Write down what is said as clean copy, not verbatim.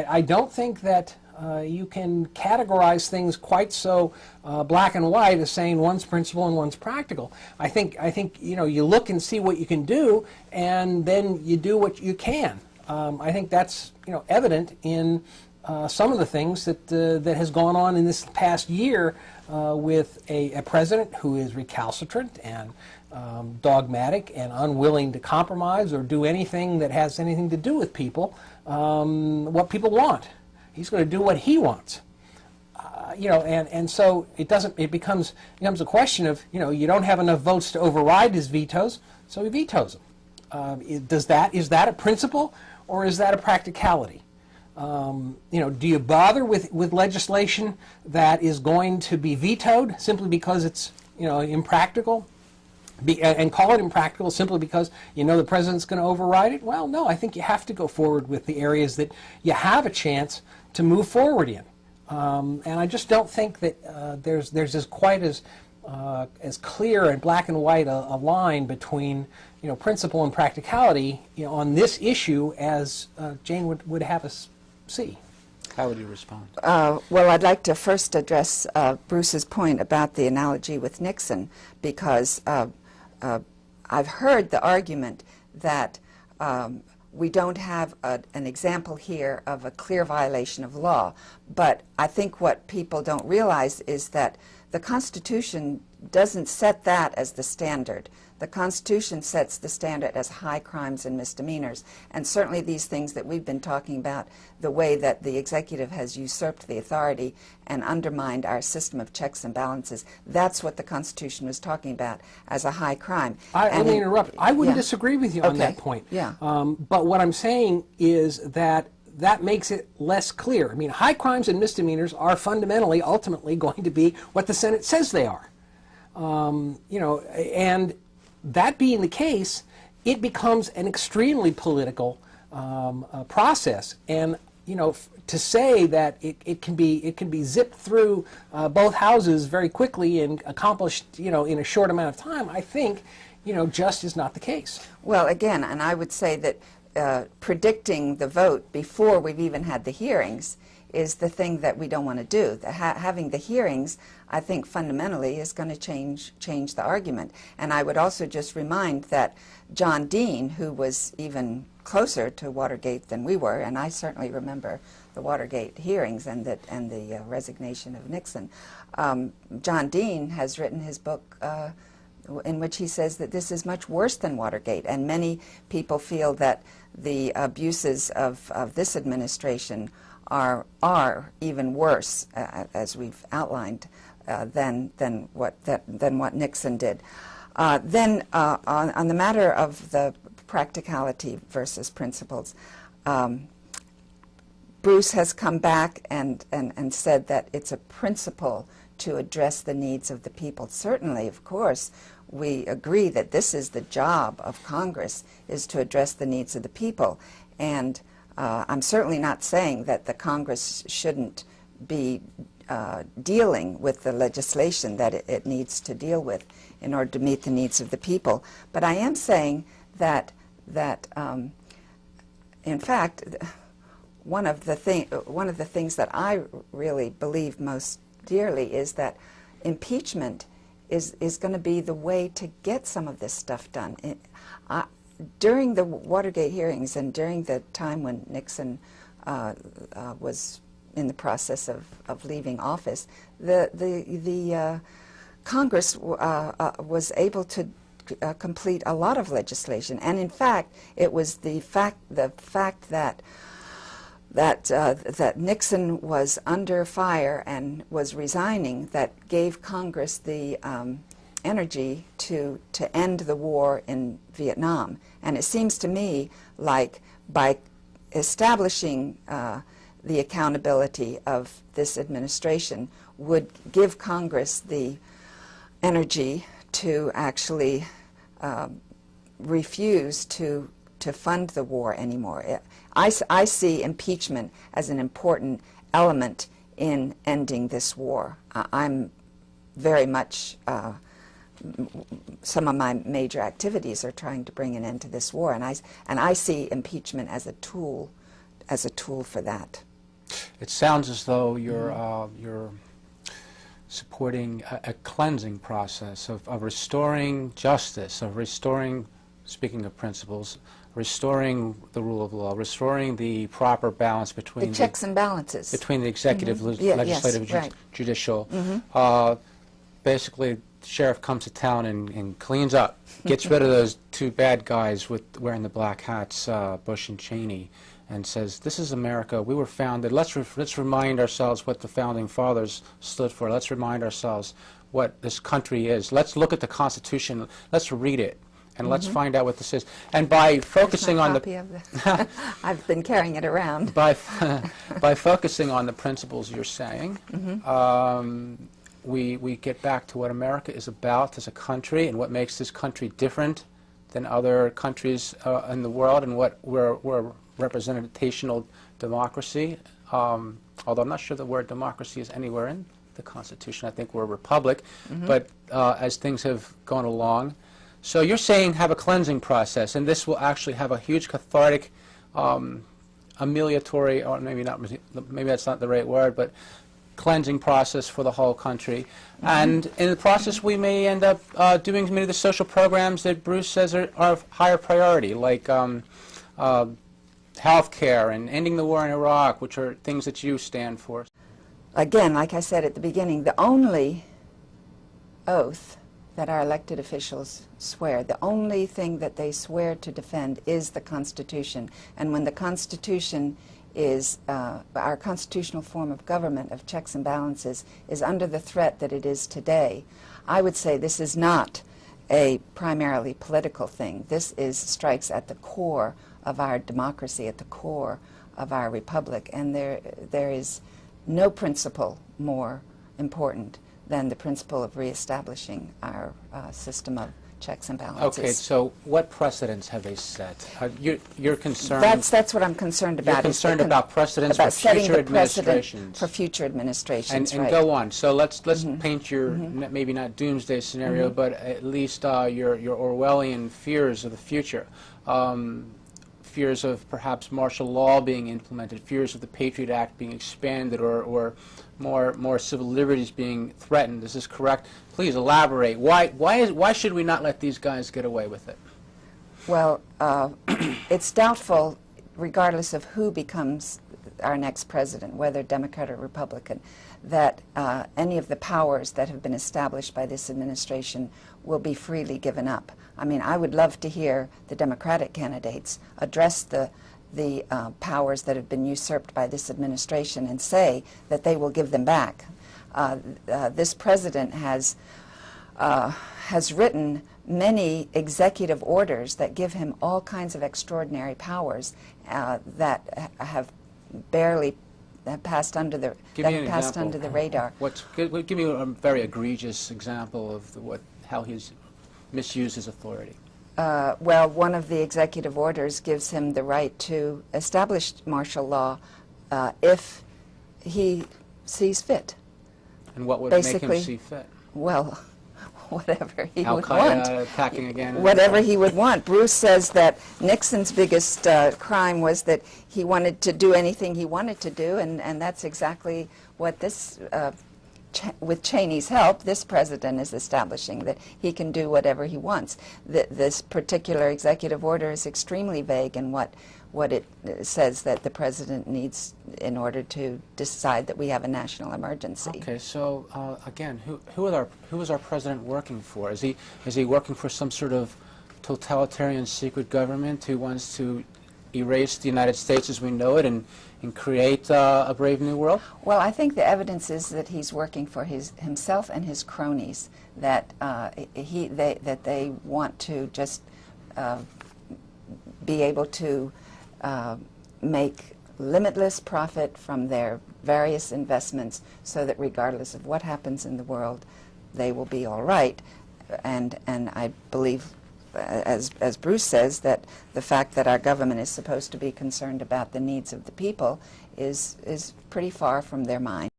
I don't think that you can categorize things quite so black and white as saying one's principle and one's practical. I think you look and see what you can do, and then you do what you can. I think that's evident in some of the things that that has gone on in this past year with a president who is recalcitrant and dogmatic and unwilling to compromise or do anything that has anything to do with people, what people want. He's going to do what he wants. And so it becomes a question of, you don't have enough votes to override his vetoes, so he vetoes them. Is that a principle, or is that a practicality? Do you bother with legislation that is going to be vetoed simply because it's impractical, and call it impractical simply because the president's going to override it? Well, no, I think you have to go forward with the areas that you have a chance to move forward in, and I just don't think that there's quite as clear and black and white a line between principle and practicality on this issue as Jane would have us see. How would you respond? Well, I'd like to first address Bruce's point about the analogy with Nixon, because I've heard the argument that we don't have an example here of a clear violation of law. But I think what people don't realize is that the Constitution doesn't set that as the standard. The Constitution sets the standard as high crimes and misdemeanors. And certainly these things that we've been talking about, the way that the executive has usurped the authority and undermined our system of checks and balances, that's what the Constitution was talking about as a high crime. Let me interrupt. I wouldn't disagree with you on that point. Yeah. But what I'm saying is that makes it less clear. I mean, high crimes and misdemeanors are fundamentally, ultimately going to be what the Senate says they are. And that being the case, it becomes an extremely political process. And to say that it can be zipped through both houses very quickly and accomplished in a short amount of time, I think just is not the case. Well, again, and I would say that predicting the vote before we've even had the hearings is the thing that we don't want to do. Having the hearings, I think, fundamentally is going to change the argument. And I would also just remind that John Dean, who was even closer to Watergate than we were, and I certainly remember the Watergate hearings and the resignation of Nixon, John Dean has written his book in which he says that this is much worse than Watergate, and many people feel that the abuses of this administration are even worse, as we've outlined, than what Nixon did. Then on the matter of the practicality versus principles, Bruce has come back and said that it's a principle to address the needs of the people. Certainly, of course, we agree that this is the job of Congress, is to address the needs of the people. And I'm certainly not saying that the Congress shouldn't be dealing with the legislation that it needs to deal with in order to meet the needs of the people. But I am saying that in fact, one of the things that I really believe most dearly is that impeachment is going to be the way to get some of this stuff done. During the Watergate hearings and during the time when Nixon was in the process of leaving office, the Congress was able to complete a lot of legislation, and in fact, it was the fact that Nixon was under fire and was resigning that gave Congress the energy to end the war in Vietnam. And it seems to me like by establishing the accountability of this administration would give Congress the energy to actually refuse to fund the war anymore. I see impeachment as an important element in ending this war. I'm very much, some of my major activities are trying to bring an end to this war, and I see impeachment as a tool for that. It sounds as though you're supporting a cleansing process of restoring justice, of restoring, speaking of principles, restoring the rule of law, restoring the proper balance between the checks and balances between the executive, legislative, yes, right. judicial. Basically, the sheriff comes to town and cleans up, gets rid of those two bad guys with wearing the black hats, Bush and Cheney, and says, "This is America. We were founded. Let's remind ourselves what the founding fathers stood for. Let's remind ourselves what this country is. Let's look at the Constitution. Let's read it, and let's find out what this is." And by focusing on the, I've been carrying it around. By focusing on the principles you're saying, we get back to what America is about as a country and what makes this country different than other countries in the world, and what we're representational democracy, although I'm not sure the word democracy is anywhere in the Constitution. I think we're a republic, but as things have gone along. So you're saying have a cleansing process, and this will actually have a huge cathartic, amelioratory, or maybe that's not the right word, but cleansing process for the whole country. And in the process we may end up doing many of the social programs that Bruce says are of higher priority, like health care and ending the war in Iraq, which are things that you stand for. Again, like I said at the beginning, the only oath that our elected officials swear, the only thing that they swear to defend is the Constitution. And when the Constitution is, our constitutional form of government, of checks and balances, is under the threat that it is today, I would say this is not a primarily political thing. This strikes at the core of our democracy, at the core of our republic, and there is no principle more important than the principle of reestablishing our system of checks and balances. Okay, so what precedents have they set? You're concerned. That's what I'm concerned about. You're concerned about precedents for future administrations. For future administrations, and right. go on. So let's paint your maybe not doomsday scenario, but at least your Orwellian fears of the future. Fears of perhaps martial law being implemented, fears of the Patriot Act being expanded, or more civil liberties being threatened. Is this correct? Please elaborate. Why should we not let these guys get away with it? Well, it's doubtful, regardless of who becomes our next president, whether Democrat or Republican, that any of the powers that have been established by this administration will be freely given up. I mean, I would love to hear the Democratic candidates address the powers that have been usurped by this administration and say that they will give them back. This president has written many executive orders that give him all kinds of extraordinary powers that have barely passed under the radar. Give me a very egregious example of how he's misused his authority. Well, one of the executive orders gives him the right to establish martial law if he sees fit. And what would Basically, make him see fit? Well, whatever he would Al-Qaeda want. attacking again? Whatever he would want. Bruce says that Nixon's biggest crime was that he wanted to do anything he wanted to do, and that's exactly what this with Cheney's help, this president is establishing, that he can do whatever he wants. This particular executive order is extremely vague in what it says that the president needs in order to decide that we have a national emergency. Okay, so again, who is our president working for? Is he working for some sort of totalitarian secret government who wants to erase the United States as we know it and create a brave new world? Well, I think the evidence is that he's working for himself and his cronies, that they want to just be able to make limitless profit from their various investments, so that regardless of what happens in the world, they will be all right. And I believe, as Bruce says, that the fact that our government is supposed to be concerned about the needs of the people is pretty far from their mind.